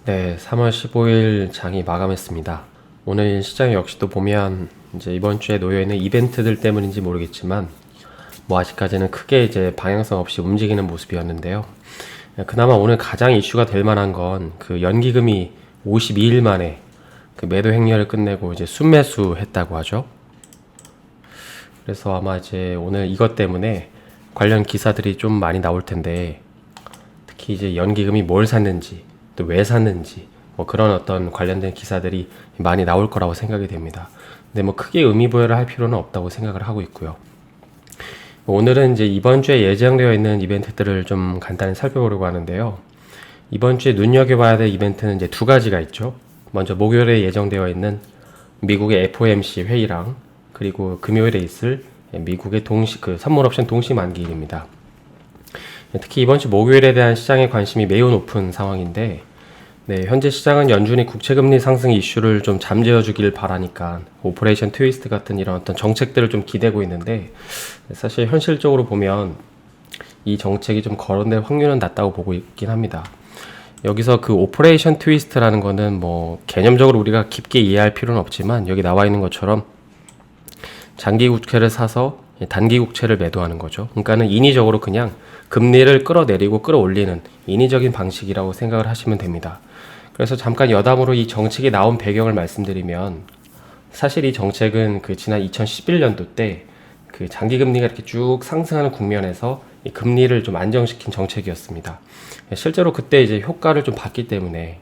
네, 3월 15일 장이 마감했습니다. 오늘 시장 역시도 보면 이제 이번 주에 놓여 있는 이벤트들 때문인지 모르겠지만 뭐 아직까지는 크게 이제 방향성 없이 움직이는 모습이었는데요. 그나마 오늘 가장 이슈가 될 만한 건 그 연기금이 52일 만에 그 매도 행렬을 끝내고 이제 순매수 했다고 하죠. 그래서 아마 이제 오늘 이것 때문에 관련 기사들이 좀 많이 나올 텐데, 특히 이제 연기금이 뭘 샀는지 또 왜 샀는지 뭐 그런 어떤 관련된 기사들이 많이 나올 거라고 생각이 됩니다. 근데 뭐 크게 의미부여를 할 필요는 없다고 생각을 하고 있고요. 오늘은 이제 이번 주에 예정되어 있는 이벤트들을 좀 간단히 살펴보려고 하는데요. 이번 주에 눈여겨봐야 될 이벤트는 이제 두 가지가 있죠. 먼저 목요일에 예정되어 있는 미국의 FOMC 회의랑, 그리고 금요일에 있을 미국의 선물 옵션 동시 만기일입니다. 특히 이번 주 목요일에 대한 시장의 관심이 매우 높은 상황인데, 현재 시장은 연준이 국채금리 상승 이슈를 좀 잠재워 주길 바라니까 오퍼레이션 트위스트 같은 이런 어떤 정책들을 좀 기대고 있는데, 사실 현실적으로 보면 이 정책이 좀 거론될 확률은 낮다고 보고 있긴 합니다. 여기서 그 오퍼레이션 트위스트라는 거는 뭐 개념적으로 우리가 깊게 이해할 필요는 없지만, 여기 나와 있는 것처럼 장기 국채를 사서 단기 국채를 매도하는 거죠. 그러니까는 인위적으로 그냥 금리를 끌어내리고 끌어올리는 인위적인 방식이라고 생각을 하시면 됩니다. 그래서 잠깐 여담으로 이 정책이 나온 배경을 말씀드리면, 사실 이 정책은 그 지난 2011년도 때 그 장기 금리가 이렇게 쭉 상승하는 국면에서 이 금리를 좀 안정시킨 정책이었습니다. 실제로 그때 이제 효과를 좀 봤기 때문에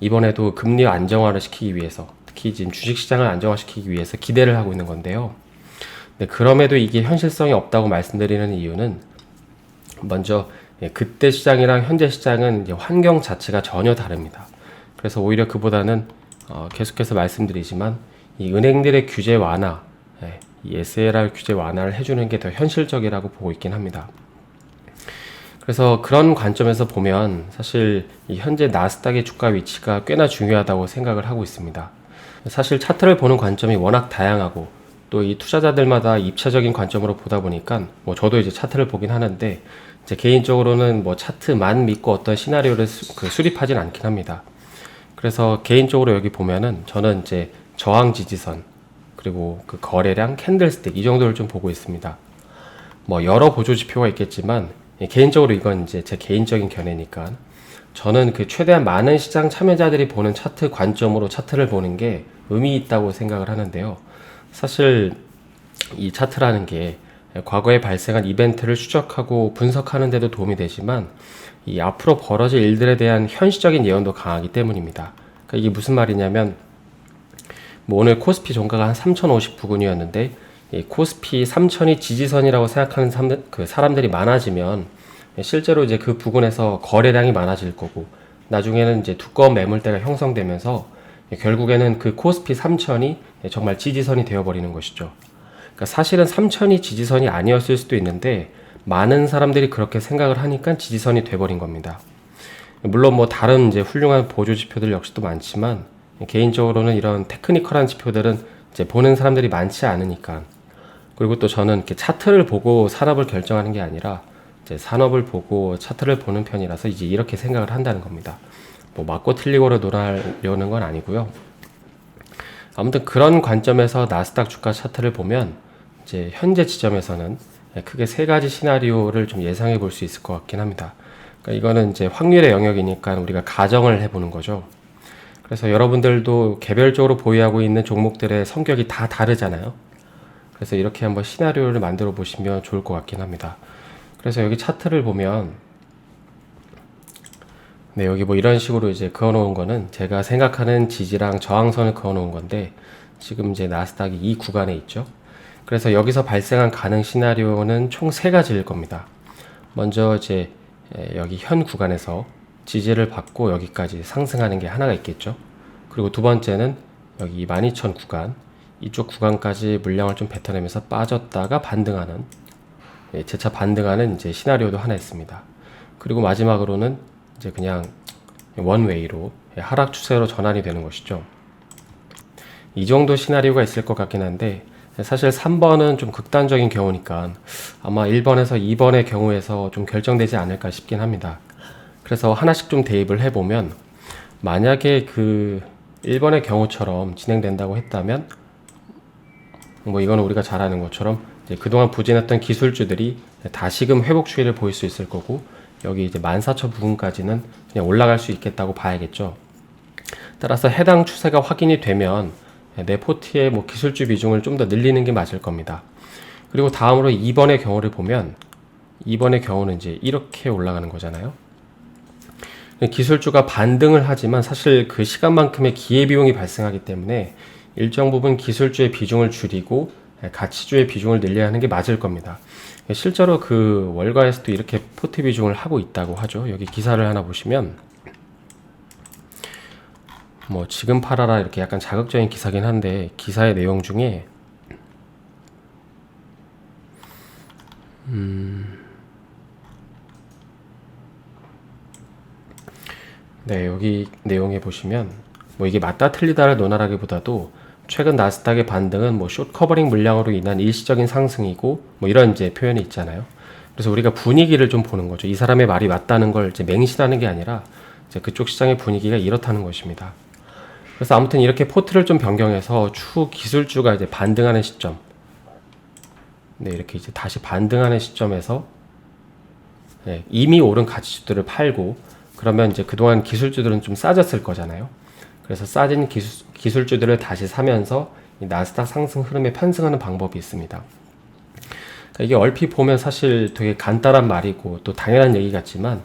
이번에도 금리 안정화를 시키기 위해서, 특히 지금 주식시장을 안정화시키기 위해서 기대를 하고 있는 건데요. 그럼에도 이게 현실성이 없다고 말씀드리는 이유는, 먼저 그때 시장이랑 현재 시장은 이제 환경 자체가 전혀 다릅니다. 그래서 오히려 그보다는 계속해서 말씀드리지만 이 은행들의 규제 완화, 이 SLR 규제 완화를 해주는 게 더 현실적이라고 보고 있긴 합니다. 그래서 그런 관점에서 보면 사실 이 현재 나스닥의 주가 위치가 꽤나 중요하다고 생각을 하고 있습니다. 사실 차트를 보는 관점이 워낙 다양하고, 또 이 투자자들마다 입체적인 관점으로 보다 보니까 뭐 저도 이제 차트를 보긴 하는데, 제 개인적으로는 뭐 차트만 믿고 어떤 시나리오를 수립하진 않긴 합니다. 그래서 개인적으로 여기 보면은 저는 이제 저항 지지선, 그리고 그 거래량, 캔들스틱 이 정도를 좀 보고 있습니다. 뭐 여러 보조 지표가 있겠지만 개인적으로 이건 이제 제 개인적인 견해니까 저는 그 최대한 많은 시장 참여자들이 보는 차트 관점으로 차트를 보는 게 의미 있다고 생각을 하는데요. 사실 이 차트라는 게 과거에 발생한 이벤트를 추적하고 분석하는 데도 도움이 되지만, 이 앞으로 벌어질 일들에 대한 현실적인 예언도 강하기 때문입니다. 그러니까 이게 무슨 말이냐면, 뭐 오늘 코스피 종가가 한 3050 부근이었는데 이 코스피 3000이 지지선이라고 생각하는 사람들이 많아지면 실제로 이제 그 부근에서 거래량이 많아질 거고, 나중에는 이제 두꺼운 매물대가 형성되면서 결국에는 그 코스피 3000이 정말 지지선이 되어버리는 것이죠. 그러니까 사실은 3000이 지지선이 아니었을 수도 있는데 많은 사람들이 그렇게 생각을 하니까 지지선이 돼버린 겁니다. 물론 뭐 다른 이제 훌륭한 보조 지표들 역시도 많지만, 개인적으로는 이런 테크니컬한 지표들은 이제 보는 사람들이 많지 않으니까, 그리고 또 저는 이렇게 차트를 보고 산업을 결정하는 게 아니라 이제 산업을 보고 차트를 보는 편이라서 이제 이렇게 생각을 한다는 겁니다. 뭐 맞고 틀리고를 논하려는 건 아니고요. 아무튼 그런 관점에서 나스닥 주가 차트를 보면 이제 현재 지점에서는 크게 세 가지 시나리오를 좀 예상해 볼 수 있을 것 같긴 합니다. 그러니까 이거는 이제 확률의 영역이니까 우리가 가정을 해보는 거죠. 그래서 여러분들도 개별적으로 보유하고 있는 종목들의 성격이 다 다르잖아요. 그래서 이렇게 한번 시나리오를 만들어 보시면 좋을 것 같긴 합니다. 그래서 여기 차트를 보면, 여기 뭐 이런 식으로 이제 그어 놓은 거는 제가 생각하는 지지랑 저항선을 그어 놓은 건데, 지금 이제 나스닥이 이 구간에 있죠. 그래서 여기서 발생한 가능 시나리오는 총 세 가지일 겁니다. 먼저 이제 여기 현 구간에서 지지를 받고 여기까지 상승하는 게 하나가 있겠죠. 그리고 두 번째는 여기 12000 구간, 이쪽 구간까지 물량을 좀 뱉어내면서 빠졌다가 반등하는, 재차 반등하는 이제 시나리오도 하나 있습니다. 그리고 마지막으로는 이제 그냥 원웨이로 하락 추세로 전환이 되는 것이죠. 이 정도 시나리오가 있을 것 같긴 한데, 사실 3번은 좀 극단적인 경우니까 아마 1번에서 2번의 경우에서 좀 결정되지 않을까 싶긴 합니다. 그래서 하나씩 좀 대입을 해보면, 만약에 그 1번의 경우처럼 진행된다고 했다면 뭐 이거는 우리가 잘 아는 것처럼 이제 그동안 부진했던 기술주들이 다시금 회복 추이를 보일 수 있을 거고, 여기 이제 14,000 부근까지는 그냥 올라갈 수 있겠다고 봐야겠죠. 따라서 해당 추세가 확인이 되면 내 포트의 뭐 기술주 비중을 좀 더 늘리는 게 맞을 겁니다. 그리고 다음으로 2번의 경우를 보면, 2번의 경우는 이제 이렇게 올라가는 거잖아요. 기술주가 반등을 하지만 사실 그 시간만큼의 기회비용이 발생하기 때문에 일정 부분 기술주의 비중을 줄이고 가치주의 비중을 늘려야 하는 게 맞을 겁니다. 실제로 그 월가에서도 이렇게 포트 비중을 하고 있다고 하죠. 여기 기사를 하나 보시면 뭐 지금 팔아라 이렇게 약간 자극적인 기사긴 한데, 기사의 내용 중에 네, 여기 내용에 보시면 뭐 이게 맞다 틀리다를 논하라기보다도 최근 나스닥의 반등은 뭐 숏 커버링 물량으로 인한 일시적인 상승이고 뭐 이런 이제 표현이 있잖아요. 그래서 우리가 분위기를 좀 보는 거죠. 이 사람의 말이 맞다는 걸 이제 맹신하는 게 아니라 이제 그쪽 시장의 분위기가 이렇다는 것입니다. 그래서 아무튼 이렇게 포트를 좀 변경해서 추후 기술주가 이제 반등하는 시점, 네, 이렇게 이제 다시 반등하는 시점에서 네, 이미 오른 가치주들을 팔고, 그러면 이제 그동안 기술주들은 좀 싸졌을 거잖아요. 그래서 싸진 기술주들을 다시 사면서 이 나스닥 상승 흐름에 편승하는 방법이 있습니다. 그러니까 이게 얼핏 보면 사실 되게 간단한 말이고 또 당연한 얘기 같지만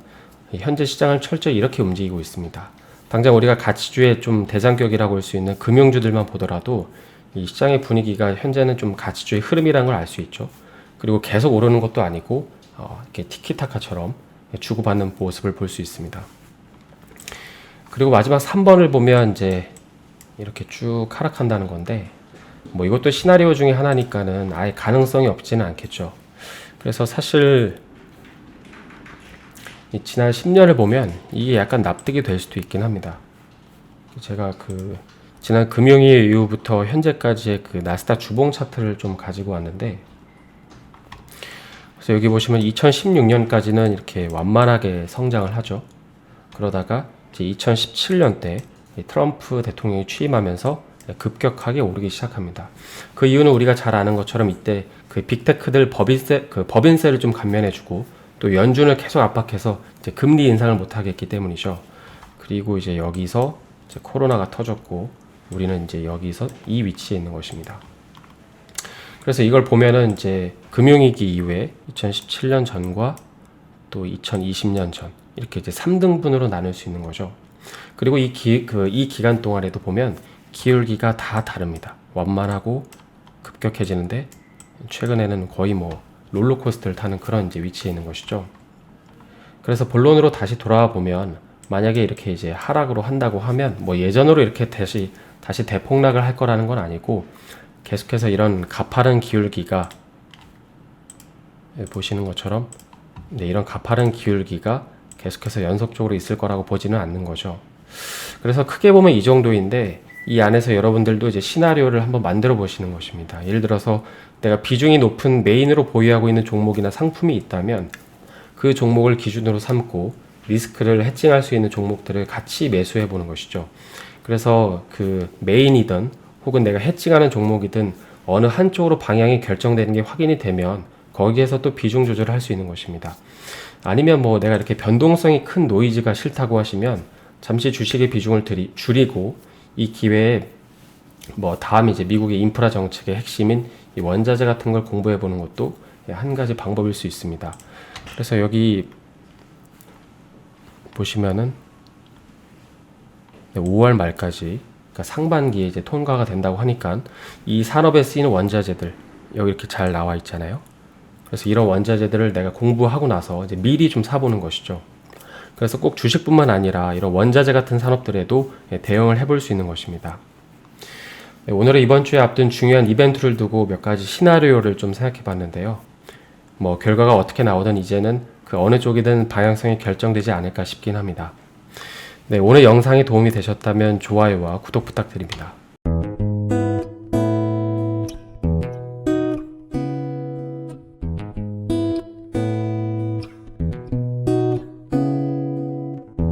현재 시장을 철저히 이렇게 움직이고 있습니다. 당장 우리가 가치주의 좀 대장격이라고 할 수 있는 금융주들만 보더라도 이 시장의 분위기가 현재는 좀 가치주의 흐름이라는 걸 알 수 있죠. 그리고 계속 오르는 것도 아니고 이렇게 티키타카처럼 주고받는 모습을 볼 수 있습니다. 그리고 마지막 3번을 보면 이제 이렇게 쭉 하락한다는 건데, 뭐 이것도 시나리오 중에 하나니까는 아예 가능성이 없지는 않겠죠. 그래서 사실 지난 10년을 보면 이게 약간 납득이 될 수도 있긴 합니다. 제가 그 지난 금융위기 이후부터 현재까지의 그 나스닥 주봉 차트를 좀 가지고 왔는데, 그래서 여기 보시면 2016년까지는 이렇게 완만하게 성장을 하죠. 그러다가 이제 2017년 때 트럼프 대통령이 취임하면서 급격하게 오르기 시작합니다. 그 이유는 우리가 잘 아는 것처럼 이때 그 빅테크들 법인세를 좀 감면해주고 또 연준을 계속 압박해서 이제 금리 인상을 못하게 했기 때문이죠. 그리고 이제 여기서 이제 코로나가 터졌고 우리는 이제 여기서 이 위치에 있는 것입니다. 그래서 이걸 보면은 이제 금융위기 이후에 2017년 전과 또 2020년 전 이렇게 이제 3등분으로 나눌 수 있는 거죠. 그리고 이 기간 동안에도 보면 기울기가 다 다릅니다. 완만하고 급격해지는데 최근에는 거의 뭐 롤러코스터를 타는 그런 이제 위치에 있는 것이죠. 그래서 본론으로 다시 돌아와 보면 만약에 이렇게 이제 하락으로 한다고 하면 뭐 예전으로 이렇게 다시 대폭락을 할 거라는 건 아니고, 계속해서 이런 가파른 기울기가 보시는 것처럼 이런 가파른 기울기가 계속해서 연속적으로 있을 거라고 보지는 않는 거죠. 그래서 크게 보면 이 정도인데, 이 안에서 여러분들도 이제 시나리오를 한번 만들어 보시는 것입니다. 예를 들어서 내가 비중이 높은 메인으로 보유하고 있는 종목이나 상품이 있다면 그 종목을 기준으로 삼고 리스크를 해칭할 수 있는 종목들을 같이 매수해 보는 것이죠. 그래서 그 메인이든 혹은 내가 해칭하는 종목이든 어느 한쪽으로 방향이 결정되는 게 확인이 되면 거기에서 또 비중 조절을 할 수 있는 것입니다. 아니면 뭐 내가 이렇게 변동성이 큰 노이즈가 싫다고 하시면 잠시 주식의 비중을 줄이고 이 기회에 뭐 다음 이제 미국의 인프라 정책의 핵심인 이 원자재 같은 걸 공부해 보는 것도 한 가지 방법일 수 있습니다. 그래서 여기 보시면은 5월 말까지, 그러니까 상반기에 이제 통과가 된다고 하니까 이 산업에 쓰이는 원자재들 여기 이렇게 잘 나와 있잖아요. 그래서 이런 원자재들을 내가 공부하고 나서 이제 미리 좀 사보는 것이죠. 그래서 꼭 주식뿐만 아니라 이런 원자재 같은 산업들에도 대응을 해볼 수 있는 것입니다. 오늘은 이번 주에 앞둔 중요한 이벤트를 두고 몇 가지 시나리오를 좀 생각해 봤는데요. 뭐 결과가 어떻게 나오든 이제는 그 어느 쪽이든 방향성이 결정되지 않을까 싶긴 합니다. 네, 오늘 영상이 도움이 되셨다면 좋아요와 구독 부탁드립니다.